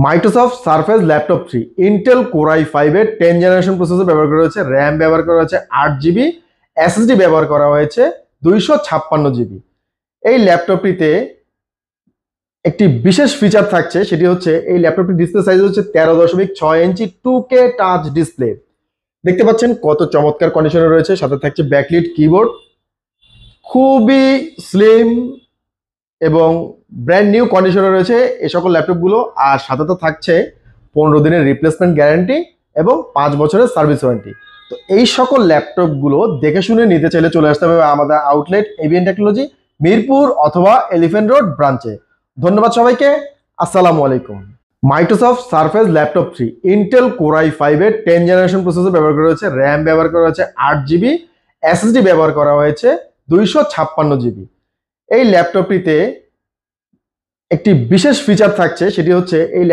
Microsoft surface laptop 3 Intel core i5 এর 10 generation processor ব্যবহার করা হয়েছে, র্যাম ব্যবহার করা হয়েছে 8 জিবি, এসএসডি ব্যবহার করা হয়েছে 256 জিবি। এই ল্যাপটপটিতে একটি বিশেষ ফিচার থাকছে, সেটি হচ্ছে এই ল্যাপটপটির ডিসপ্লে সাইজ হচ্ছে 13.6 ইঞ্চি 2K টাচ ডিসপ্লে। দেখতে পাচ্ছেন কত চমৎকার কন্ডিশনে রয়েছে, সাথে থাকছে ব্যাকলিট কিবোর্ড, খুবই স্লিম এবং ব্র্যান্ড নিউ কন্ডিশনে রয়েছে এই সকল ল্যাপটপগুলো। আর সাথে তো থাকছে 15 দিনের রিপ্লেসমেন্ট গ্যারান্টি এবং 5 বছরের সার্ভিস ওয়ারেন্টি। তো এই সকল ল্যাপটপগুলো দেখে শুনে নিতে চাইলে চলে আসতে হবে আমাদের আউটলেট এবিএন টেকনোলজি, মিরপুর অথবা এলিফ্যান্ট রোড ব্রাঞ্চে। ধন্যবাদ সবাইকে, আসসালামু আলাইকুম। Microsoft surface laptop 3 Intel core i5 এর 10 জেনারেশন প্রসেসর ব্যবহার করা হয়েছে, র্যাম ব্যবহার করা হয়েছে 8 জিবি, এসএসডি ব্যবহার করা হয়েছে 256 জিবি। এই ল্যাপটপটিতে একটি বিশেষ ফিচার থাকছে, সেটি হচ্ছে এই